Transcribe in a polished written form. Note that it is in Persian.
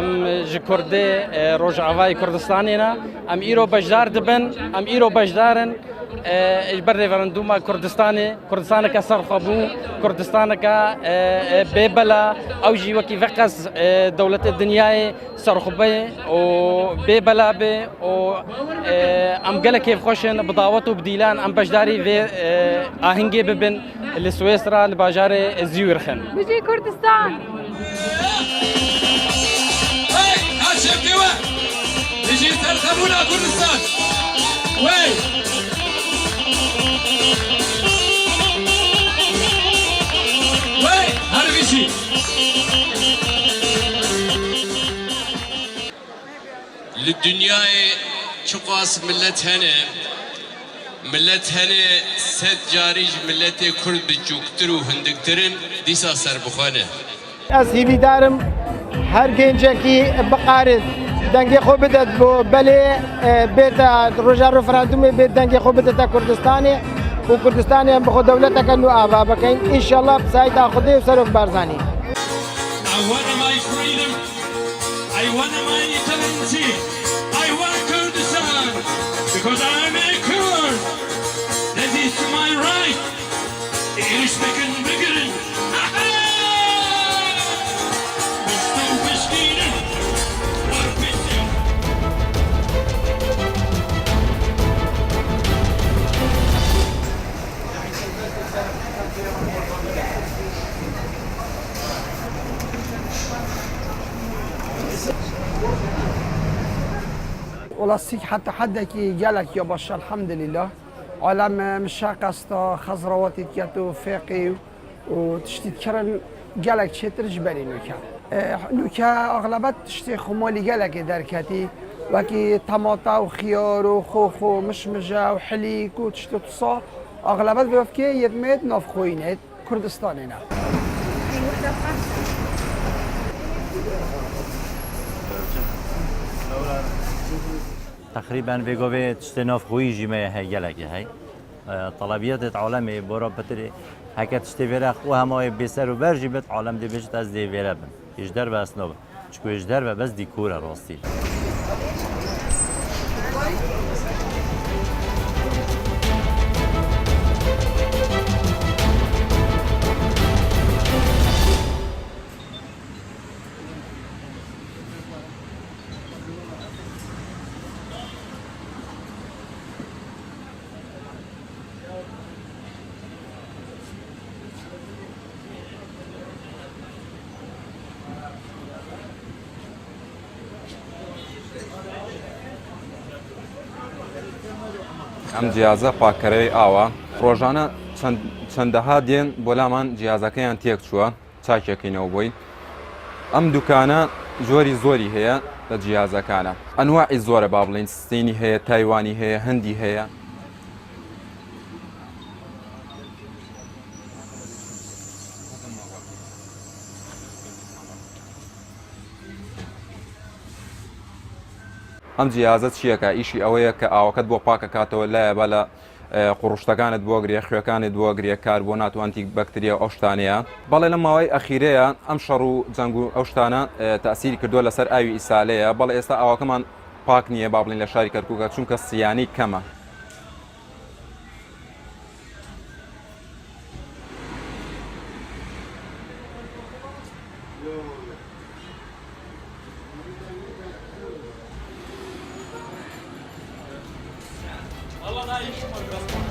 ام جکرده روجعوای کردستانینا ام ایرو بجدار دبن ام ایرو بجدارن اجبر رفراندوم کردستان کا سرخبو کردستان کا ببلا او جی وکی فقس دولت الدنيا سرخبه و ببلا به و ام قال كيف خوشن بضاوته بديلان ام بجداري في اهنجي ببن لسويسرا لباجار زيورخن بيجي كردستان هاي هاشم ديوان بيجي ترخبونا كردستان وي هربيشي للدنيا شقاس ملت هنه ست جاريج ملت كرد بجوكتر و هندكترن ديسا سر بخانه از هیوی دارم هر گنجکی بقارد دنگی خوب بدد بو بله بیت روژا رفراندوم بیت دنگی خوب بدد کردستانی و کردستانی هم بخود دولت کنو آوا بکن انشالله بسایت آخوده و سرف بارزانی I want my freedom, I want my eternity, I want Kurdistan, because I'm a Kurd, that is my right, irrespective of beginning. ولاسيك حتى حدا كي قالك يا باشا الحمد لله عالم مشاق استا خضروات كاتو فاقي وتشتي تكرن قالك شي ترجبري نوكا اغلبت تشتي خمالي قالك دركاتي وكي طماطا وخيار وخوخ ومشمجه وحليك وتشتي تصا اغلبت بيفكي يدمت نافخوينات كردستاننا تقريبا بيجوبي تشتناف خوي جماعة هاي جلك هاي طلبيات عالمي برا بتري هكا تشتفيرخ وهما بيسر وبرجي بت عالم دي بيجت از دي فيرابن يجدر بس نوب چكو يجدر بس ديكورا راستي ئەم جیازە پاکەرەوەی ئاوە ڕۆژانە چەندەها دێن بۆ لامان جیازەکەیان تێک چووە چاکێکینەوە بووین ئەم دوکانە جۆری زۆری هەیە لە جیازەکانە ئەنواعی زۆرە با بڵین سینی هەیە تایوانی هەیە هەندی هەیە ئەم جیازە چیەکە ئیشی ئەوەیە کە ئاوەکەت بۆ پاکە کاتەوە لایە بە لە قوڕشتەکانت بۆگرێ خوێەکانت بۆگرێ کاربۆنات و ئەنتیک بەکتریا ئەو شتانەیە بەڵێ لە ماوەی ئەخیرەیە ئەم شەڕ و جەنگ و ئەو شتانە تەسیری کردووە لەسەر ئاوی ئیسالەیە بەڵێ ئێستا ئاوەکەمان پاک نییە با بڵین لە شاری کەرکووکە چونکە سیانی کەمە Allah da iyi